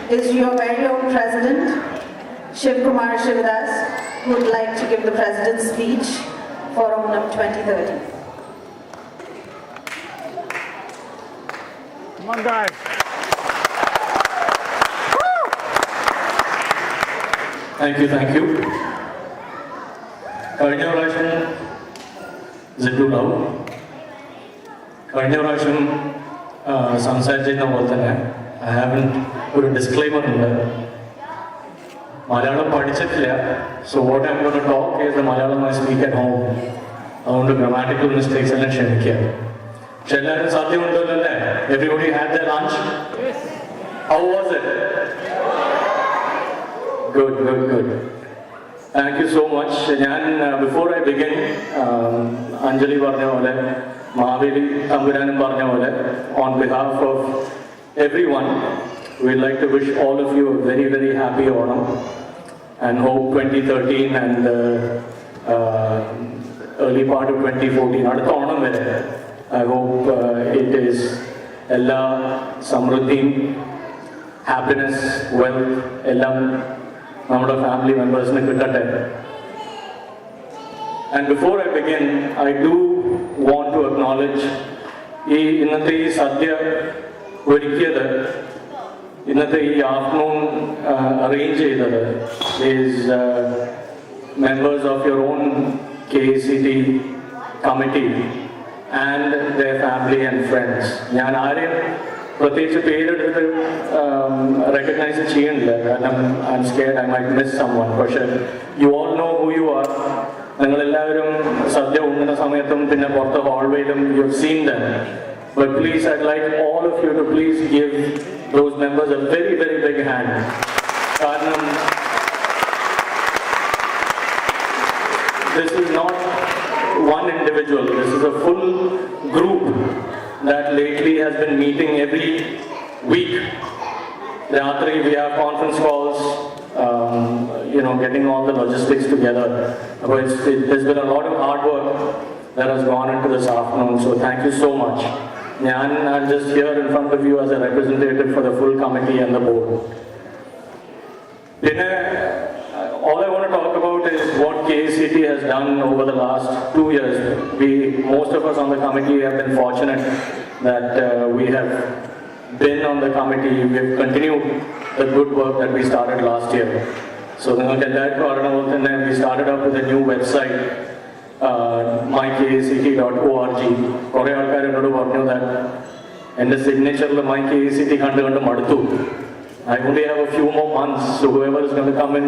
is your very own President, Shiv Kumar Shivadas, who would like to give the President's speech for Onam 2030. Come on, guys. Thank you, thank you. കഴിഞ്ഞ പ്രാവശ്യം ജിഡുണ്ടാവും കഴിഞ്ഞ പ്രാവശ്യം സംസാരിച്ചിരുന്ന പോലെ തന്നെ I haven't ഒരു disclaimer ഉണ്ട് മലയാളം പഠിച്ചിട്ടില്ല so what I'm going to talk is the Malayalam I speak at home അതുകൊണ്ട് ഗ്രാമാറ്റിക്കൽ മിസ്റ്റേക്സ് എല്ലാം ക്ഷമിക്കുക പക്ഷെ എല്ലാവരും സാധ്യമുണ്ടല്ലോ അല്ലേ everybody had the lunch how was it good good good thank you so much ഞാൻ ബിഫോർ ഐ ബിഗിൻ അഞ്ജലി പറഞ്ഞ പോലെ മാവേലി തമ്പുരാനും പറഞ്ഞ പോലെ on behalf of every one we'd like to wish all of you a very very happy Onam and hope 2013 and early part of 2014 അടുത്ത ഓണം വരെ I hope it is എല്ലാ സമൃദ്ധിയും happiness wealth എല്ലാം നമ്മുടെ ഫാമിലി മെമ്പേഴ്സിന് കിട്ടട്ടെ. And before I begin, I do want to acknowledge ഇന്നത്തെ ഈ സദ്യ ഒരുക്കിയത് ഇന്നത്തെ ഈ ആഫ്റ്റർനൂൺ അറേഞ്ച് ചെയ്തത് is members of your own KACT committee and their family and friends. ഞാൻ ആരെയും പ്രത്യേകിച്ച് പേരെടുത്ത് റെക്കഗ്നൈസ് ചെയ്യുന്നില്ല കാരണം I'm scared I might miss someone പക്ഷേ you all know who you are നിങ്ങളെല്ലാവരും സദ്യ ഉണ്ണുന്ന സമയത്തും പിന്നെ പുറത്ത് ഹോൾവേയിലും you have seen them but please I like all of you to please give those members a very very big hand കാരണം this is not one individual, this is a full group that lately has been meeting every week. Ratri, we have conference calls, getting all the logistics together. But there's been a lot of hard work that has gone into this afternoon, so thank you so much. I'm just here in front of you as a representative for the full committee and the board. All I want to talk about is what KACT has done over the last 2 years. Most of us on the committee have been fortunate that we have been on the committee. We have continued the good work that we started last year. So we started up with a new website, mykact.org. Kore aalkar ennodu പറഞ്ഞു that ende signature la mykact kandu maduthu. I only have a few more months, so whoever is going to come in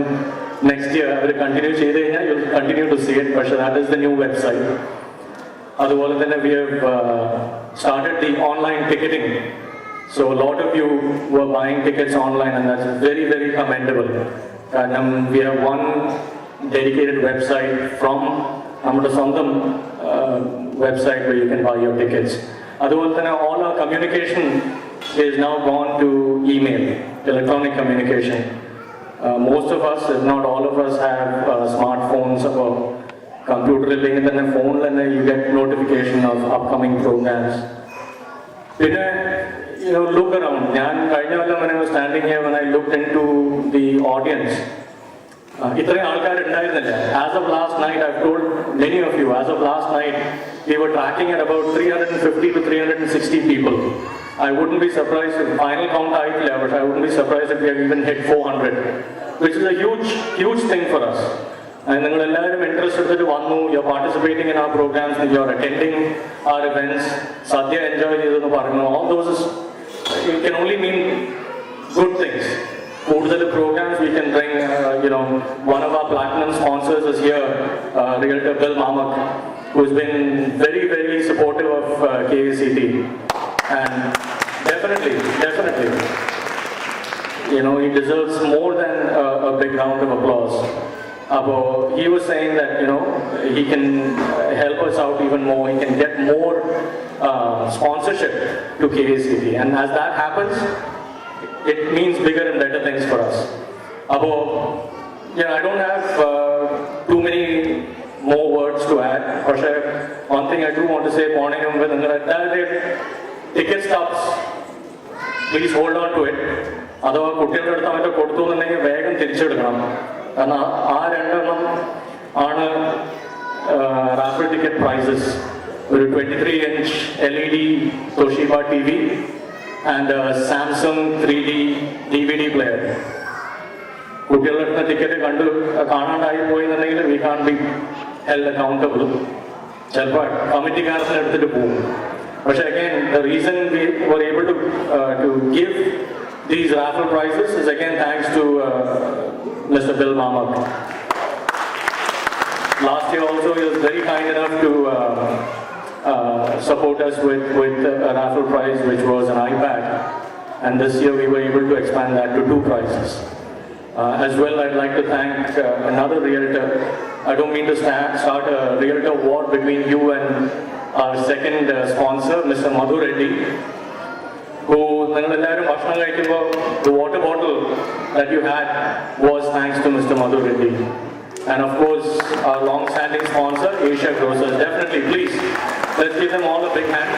next year, I will continue you'll continue to see it, but that is the new website. Otherwise, we have started the online ticketing. So a lot of you were buying tickets online, and that's very, very commendable. We have one dedicated website from our Sondam website where you can buy your tickets. Otherwise, all our communication is now gone to email, electronic communication. Most of us, if not all of us, have smartphones or computer link in the phone, and you get notification of upcoming programs. Look around. When I was standing here, when I looked into the audience, as of last night, I've told many of you, as of last night, we were tracking at about 350 to 360 people. I wouldn't be surprised if final count but I wouldn't be surprised if we have even hit 400, which is a huge, huge thing for us. And interested you're participating in our programs, you're attending our events, Sadhya enjoy all those it can only mean good things. The programs we can bring, one of our platinum sponsors is here, Realtor Bill Mamak, who's been very, very supportive of KACT. And definitely, he deserves more than a big round of applause. He was saying that, he can help us out even more, he can get more sponsorship to KACT. And as that happens, it means bigger and better things for us. I don't have too many more words to add. One thing I do want to say, ticket stubs, please hold on to it. അഥവാ കുട്ടികളുടെ അടുത്ത് അവൻ്റെ കൊടുത്തു എന്നുണ്ടെങ്കിൽ വേഗം തിരിച്ചെടുക്കണം. കാരണം ആ രണ്ടെണ്ണം ആണ് റാഫിൾ ടിക്കറ്റ് പ്രൈസസ്. ഒരു 23-inch LED Toshiba TV and a Samsung 3D DVD player. കുട്ടികളുടെ അടുത്ത് ടിക്കറ്റ് കാണാണ്ടായി പോയി എന്നുണ്ടെങ്കിൽ we can be held accountable. ചിലപ്പോൾ കമ്മിറ്റിക്കാരത്തിന് എടുത്തിട്ട് പോകും. പക്ഷേ again, the reason we were able to give these raffle prizes is again thanks to Mr. Bill Mamak. Last year also he was very kind enough to support us with a raffle prize which was an iPad, and this year we were able to expand that to 2 prizes. As well, I'd like to thank another realtor. I don't mean to start a realtor war between you and our second sponsor, Mr. Madhu Reddy, who the water bottle that you had was thanks to Mr. Madhu Reddy. And of course, our long-standing sponsor, Asia Grocers. Definitely, please, let's give them all a big hand.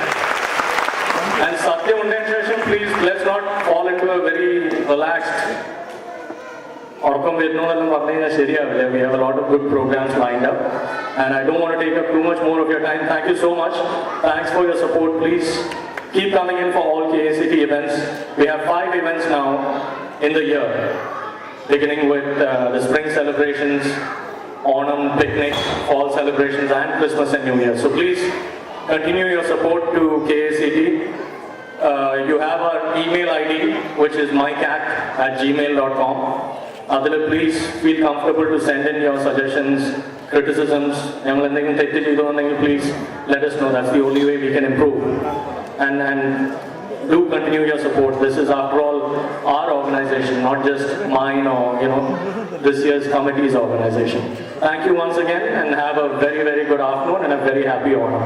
And Satya Undenshasham, please, let's not fall into a very relaxed we have a lot of good programs lined up, and I don't want to take up too much more of your time. Thank you so much. Thanks for your support. Please keep coming in for all KACT events. We have 5 events now in the year, beginning with the spring celebrations, Onam, picnic, fall celebrations, and Christmas and New Year. So please continue your support to KACT. You have our email ID, which is mycat@gmail.com. Please feel comfortable to send in your suggestions, criticisms. Please let us know. That's the only way we can improve. And do continue your support. This is after all our organization, not just mine or this year's committee's organization. Thank you once again, and have a very, very good afternoon and a very happy Onam.